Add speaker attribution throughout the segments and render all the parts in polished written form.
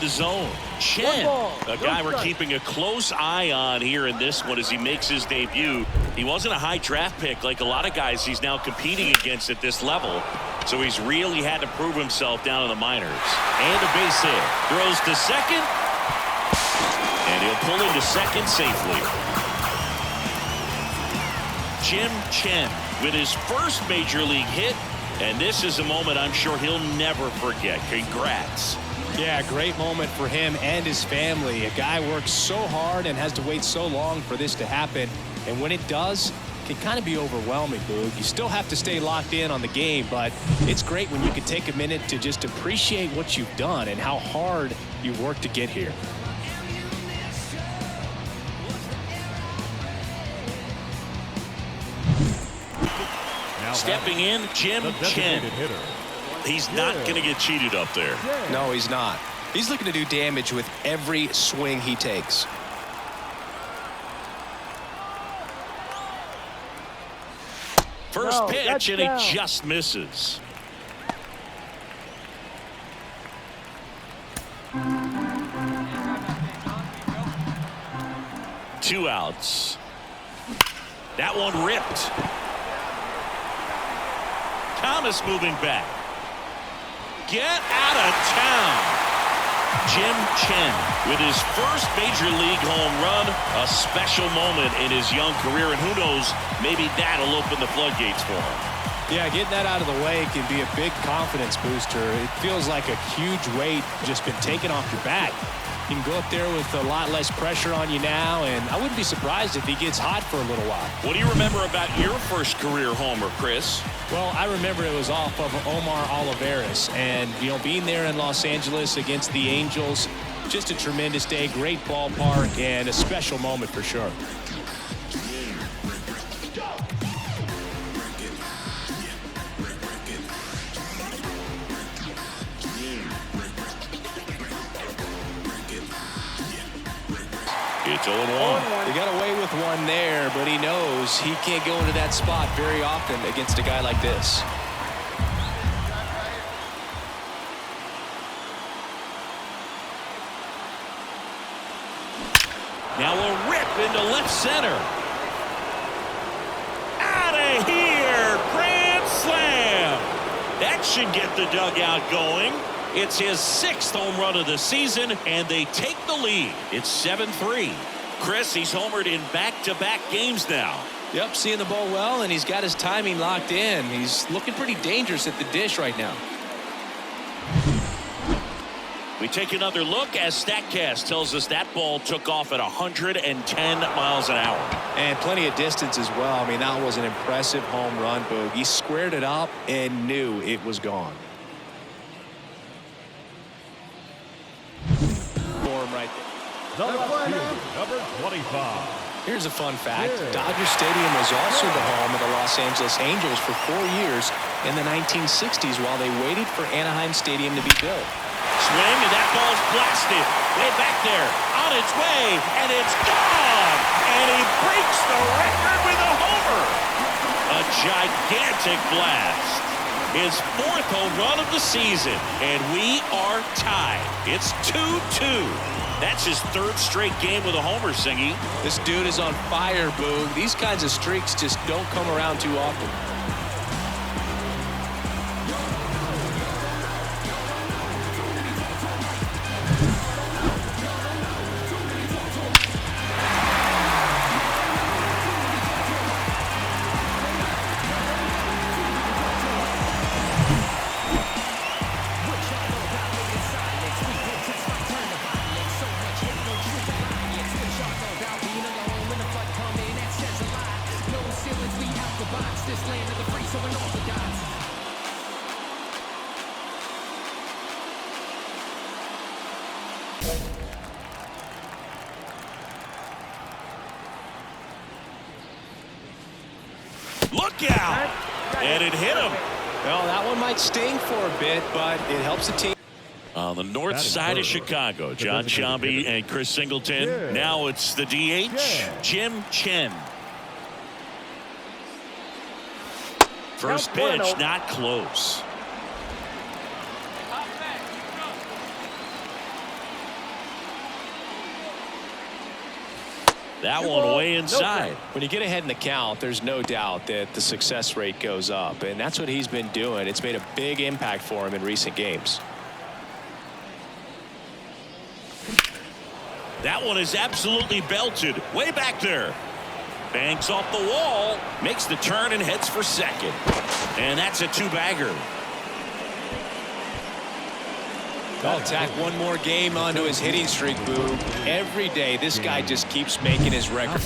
Speaker 1: the zone. Chen, a guy we're keeping a close eye on here in this one as he makes his debut. He wasn't a high draft pick like a lot of guys he's now competing against at this level. So he's really had to prove himself down in the minors. And a base hit. Throws to second. And he'll pull into second safely. Jim Chen with his first major league hit. And this is a moment I'm sure he'll never forget. Congrats.
Speaker 2: Yeah, great moment for him and his family. A guy works so hard and has to wait so long for this to happen. And when it does, it can kind of be overwhelming, Boog. You still have to stay locked in on the game, but it's great when you can take a minute to just appreciate what you've done and how hard you worked to get here.
Speaker 1: Stepping in, Jim Chen. He's not going to get cheated up there.
Speaker 2: No, he's not. He's looking to do damage with every swing he takes.
Speaker 1: First pitch, and he just misses. Two outs. That one ripped. Thomas moving back. Get out of town. Jim Chen with his first major league home run. A special moment in his young career, and who knows, maybe that'll open the floodgates for him.
Speaker 2: Yeah, getting that out of the way can be a big confidence booster. It feels like a huge weight just been taken off your back. You can go up there with a lot less pressure on you now, and I wouldn't be surprised if he gets hot for a little while.
Speaker 1: What do you remember about your first career homer, Chris?
Speaker 2: Well, I remember it was off of Omar Olivares, and, you know, being there in Los Angeles against the Angels, just a tremendous day, great ballpark, and a special moment for sure.
Speaker 1: It's 0-1.
Speaker 2: He got away with one there, but he knows he can't go into that spot very often against a guy like this.
Speaker 1: Now a rip into left center. Out of here! Grand slam! That should get the dugout going. It's his 6th home run of the season, and they take the lead. It's 7-3. Chris, he's homered in back-to-back games now.
Speaker 2: Yep, seeing the ball well, and he's got his timing locked in. He's looking pretty dangerous at the dish right now.
Speaker 1: We take another look as StatCast tells us that ball took off at 110 miles an hour.
Speaker 2: And plenty of distance as well. I mean, that was an impressive home run, Boog. He squared it up and knew it was gone. Right there.
Speaker 3: Number 25.
Speaker 2: Here's a fun fact. Dodger Stadium was also the home of the Los Angeles Angels for 4 years in the 1960s while they waited for Anaheim Stadium to be built.
Speaker 1: Swing, and that ball's blasted way back there on its way, and it's gone, and he breaks the record with a homer. A gigantic blast. His 4th home run of the season, and we are tied. It's 2-2. That's his 3rd straight game with a homer, Singy.
Speaker 2: This dude is on fire, Boog. These kinds of streaks just don't come around too often.
Speaker 1: Look out! And it hit him.
Speaker 2: Well, that one might sting for a bit, but it helps the team.
Speaker 1: On the north side of Chicago, John Sciambi and Chris Singleton.
Speaker 3: Yeah.
Speaker 1: Now it's the DH,
Speaker 3: Yeah.
Speaker 1: Jim Chen. First pitch, not close. That one way inside.
Speaker 2: When you get ahead in the count, there's no doubt that the success rate goes up, and that's what he's been doing. It's made a big impact for him in recent games.
Speaker 1: That one is absolutely belted way back there. Banks off the wall, makes the turn and heads for second. And that's a two-bagger.
Speaker 2: I'll tack one more game onto his hitting streak, Boo. Every day, this guy just keeps making his record.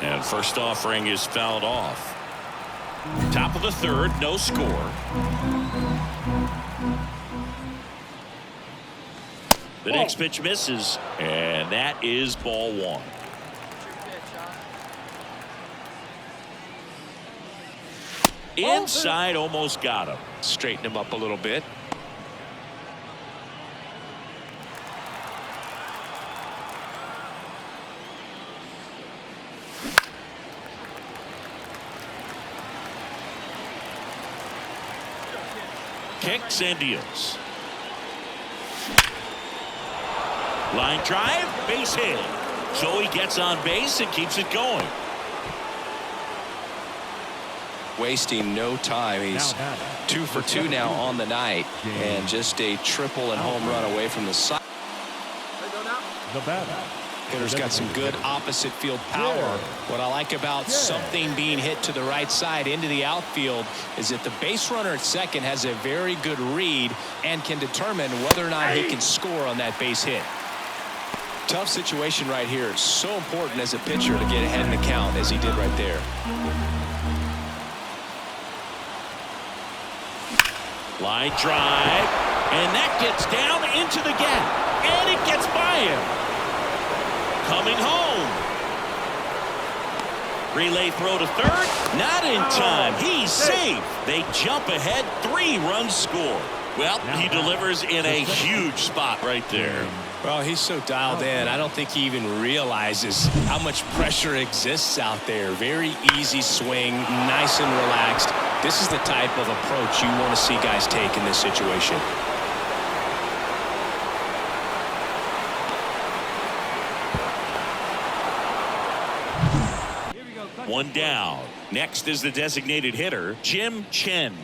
Speaker 1: And first offering is fouled off. Top of the third, no score. The next pitch misses, and that is ball one. Inside, almost got him.
Speaker 2: Straighten him up a little bit.
Speaker 1: Kicks and deals. Line drive, base hit. So he gets on base and keeps it going.
Speaker 2: Wasting no time. He's 2 for 2 now on the night, and just a triple and home run away from the side.
Speaker 3: The batter.
Speaker 2: Hitter's got some good opposite field power. What I like about something being hit to the right side into the outfield is that the base runner at second has a very good read and can determine whether or not he can score on that base hit. Tough situation right here. It's so important as a pitcher to get ahead in the count as he did right there.
Speaker 1: Line drive, and that gets down into the gap, and it gets by him. Coming home. Relay throw to third, not in time. He's safe. They jump ahead, 3 runs score. Well, he delivers in a huge spot right there.
Speaker 2: Well, he's so dialed in, I don't think he even realizes how much pressure exists out there. Very easy swing, nice and relaxed. This is the type of approach you want to see guys take in this situation.
Speaker 1: One down. Next is the designated hitter, Jim Chen.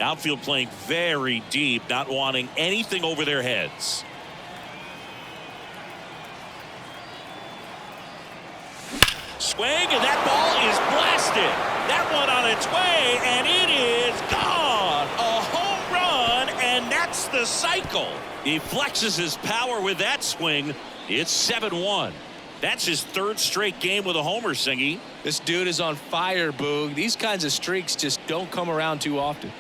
Speaker 1: Outfield playing very deep, not wanting anything over their heads. Swing, and that ball is blasted. That one on its way, and it is gone. A home run, and that's the cycle. He flexes his power with that swing. It's 7-1. That's his 3rd straight game with a homer, Singy.
Speaker 2: This dude is on fire, Boog. These kinds of streaks just don't come around too often.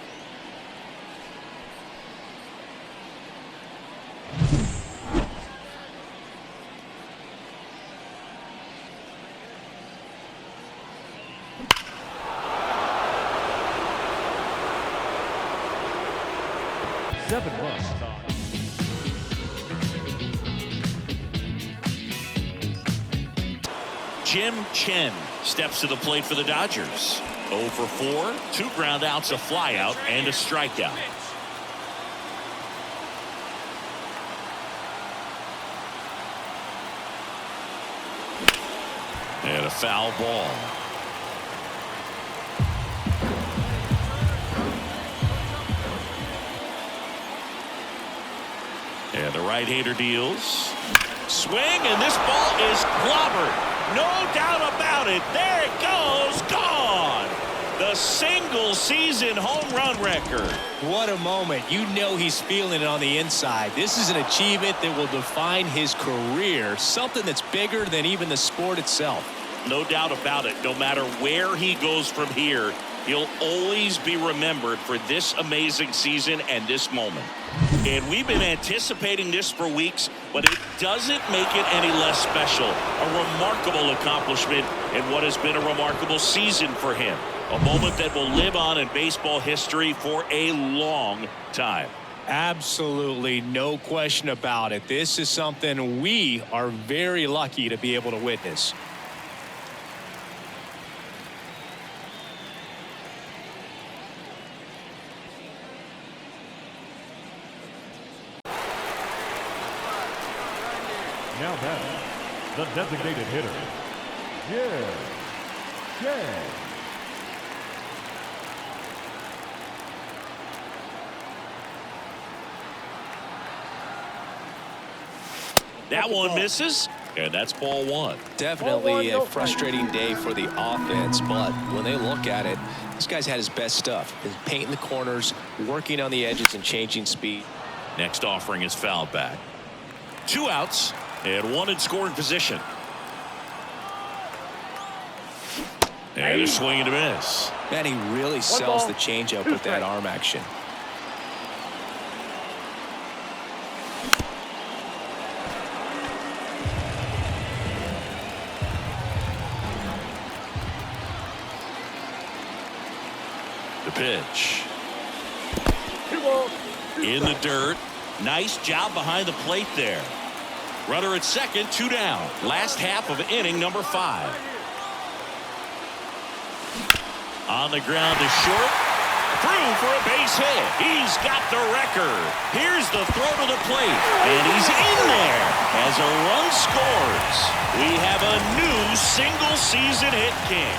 Speaker 1: Jim Chen steps to the plate for the Dodgers. 0 for 4, 2 ground outs, a flyout, and a strikeout. And a foul ball. And the right-hander deals. Swing, and this ball is clobbered. No doubt about it. There it goes. Gone. The single-season home run record.
Speaker 2: What a moment. You know he's feeling it on the inside. This is an achievement that will define his career, something that's bigger than even the sport itself.
Speaker 1: No doubt about it. No matter where he goes from here, he'll always be remembered for this amazing season and this moment. And we've been anticipating this for weeks, but it doesn't make it any less special. A remarkable accomplishment in what has been a remarkable season for him. A moment that will live on in baseball history for a long time.
Speaker 2: Absolutely, no question about it. This is something we are very lucky to be able to witness.
Speaker 3: Now batting, the designated hitter, Jay.
Speaker 1: That one misses, and that's ball one.
Speaker 2: Definitely a frustrating day for the offense, but when they look at it, this guy's had his best stuff. His painting the corners, working on the edges, and changing speed.
Speaker 1: Next offering is fouled back. 2 outs and 1 in scoring position. And a swing and a miss.
Speaker 2: Man, he really sells the changeup with that arm action.
Speaker 1: The pitch. In the dirt. Nice job behind the plate there. Runner at second, 2 down. Last half of inning number 5. On the ground to short. Through for a base hit. He's got the record. Here's the throw to the plate. And he's in there as a run scores. We have a new single season hit king.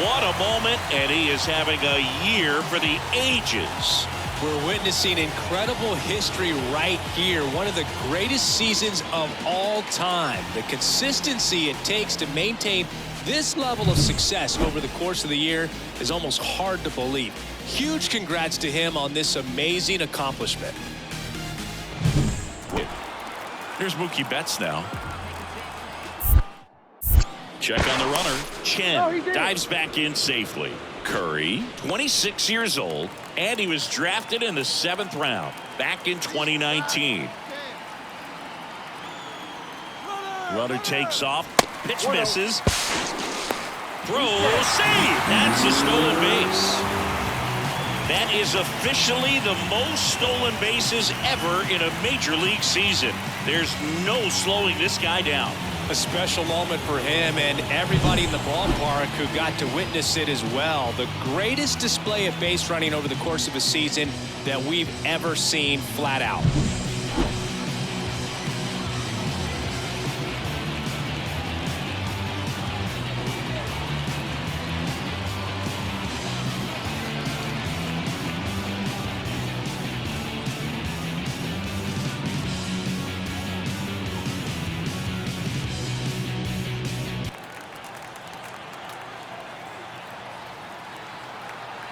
Speaker 1: What a moment, and he is having a year for the ages.
Speaker 2: We're witnessing incredible history right here. One of the greatest seasons of all time. The consistency it takes to maintain this level of success over the course of the year is almost hard to believe. Huge congrats to him on this amazing accomplishment.
Speaker 1: Here's Mookie Betts now. Check on the runner. Chen dives back in safely. Curry, 26 years old, and he was drafted in the 7th round back in 2019. Runner takes off. Pitch misses. Throw, save. That's a stolen base. That is officially the most stolen bases ever in a major league season. There's no slowing this guy down.
Speaker 2: A special moment for him and everybody in the ballpark who got to witness it as well. The greatest display of base running over the course of a season that we've ever seen flat out.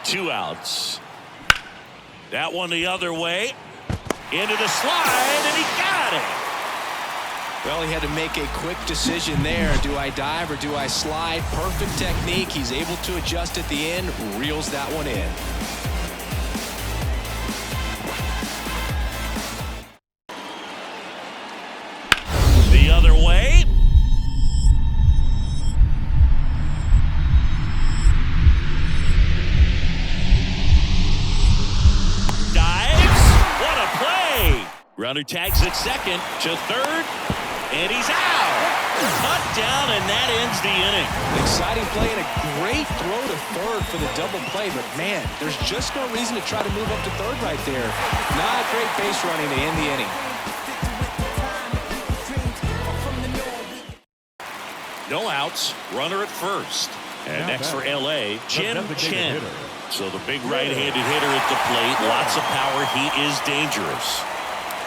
Speaker 1: Two outs. That one the other way. Into the slide, and he got it.
Speaker 2: Well, he had to make a quick decision there. Do I dive or do I slide? Perfect technique. He's able to adjust at the end. Reels that one in.
Speaker 1: The other way. Runner tags at second to third, and he's out. Cut down, and that ends the inning.
Speaker 2: Exciting play and a great throw to third for the double play, but man, there's just no reason to try to move up to third right there. Not great base running to end the inning.
Speaker 1: No outs, runner at first. And next for LA, Chen. So the big right-handed hitter at the plate, lots of power. He is dangerous.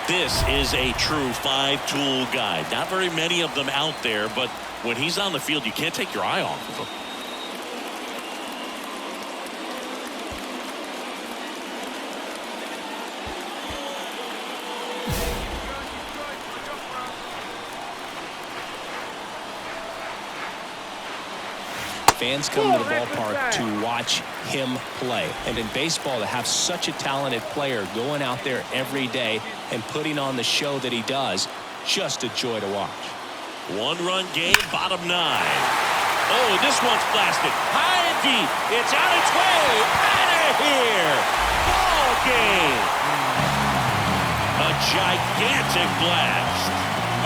Speaker 1: This is a true 5-tool guy. Not very many of them out there, but when he's on the field, you can't take your eye off of him.
Speaker 2: Fans come to the ballpark to watch him play. And in baseball, to have such a talented player going out there every day and putting on the show that he does, just a joy to watch.
Speaker 1: 1-run game, bottom 9. Oh, this one's blasted. High and deep. It's on its way. Out of here. Ball game. A gigantic blast.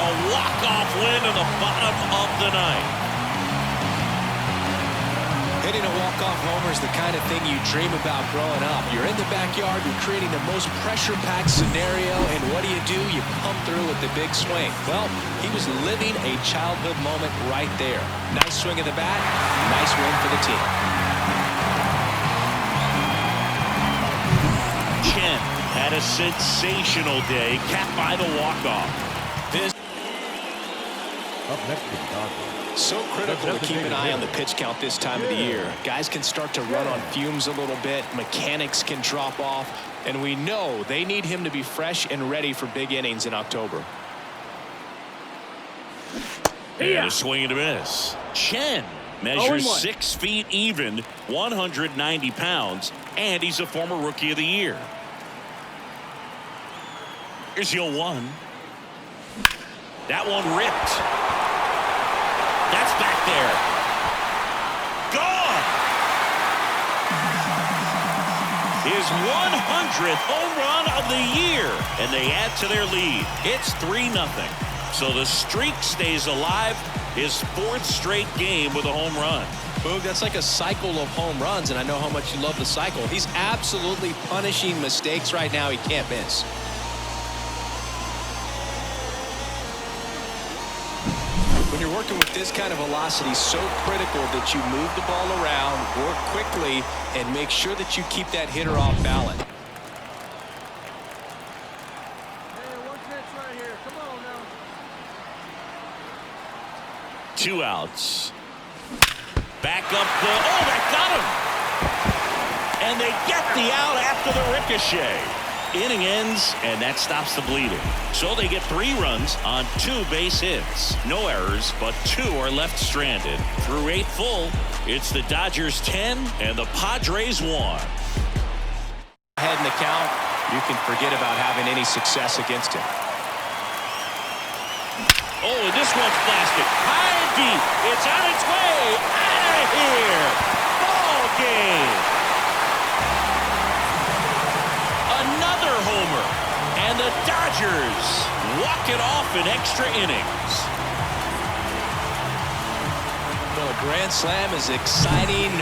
Speaker 1: A walk-off win in the bottom of the 9th.
Speaker 2: Hitting a walk-off homer is the kind of thing you dream about growing up. You're in the backyard, you're creating the most pressure-packed scenario, and what do? You pump through with the big swing. Well, he was living a childhood moment right there. Nice swing of the bat, nice win for the team.
Speaker 1: Chen had a sensational day, capped by the walk-off.
Speaker 3: Up next to the Dodgers.
Speaker 2: So critical to keep an eye on the pitch count this time of the year. Guys can start to run on fumes a little bit. Mechanics can drop off. And we know they need him to be fresh and ready for big innings in October.
Speaker 1: And a swing and a miss. Chen measures 6 feet even, 190 pounds, and he's a former Rookie of the Year. Here's 0-1. That one ripped. That's back there. Gone. His 100th home run of the year, and they add to their lead. It's 3-0. So the streak stays alive. His 4th straight game with a home run.
Speaker 2: Boog, that's like a cycle of home runs, and I know how much you love the cycle. He's absolutely punishing mistakes right now he can't miss. When you're working with this kind of velocity, so critical that you move the ball around, work quickly, and make sure that you keep that hitter off balance.
Speaker 4: Hey, what's next right here? Come on now.
Speaker 1: 2 outs. Back up the... Oh, that got him! And they get the out after the ricochet. Inning ends, and that stops the bleeding. So they get 3 runs on 2 base hits. No errors, but 2 are left stranded. Through 8 full, it's the Dodgers 10 and the Padres 1.
Speaker 2: Ahead in the count, you can forget about having any success against him.
Speaker 1: Oh, and this one's blasted. High and deep. It's on its way. Out of here. Ball game. Another homer, and the Dodgers walk it off in extra innings.
Speaker 2: Well, a grand slam is exciting.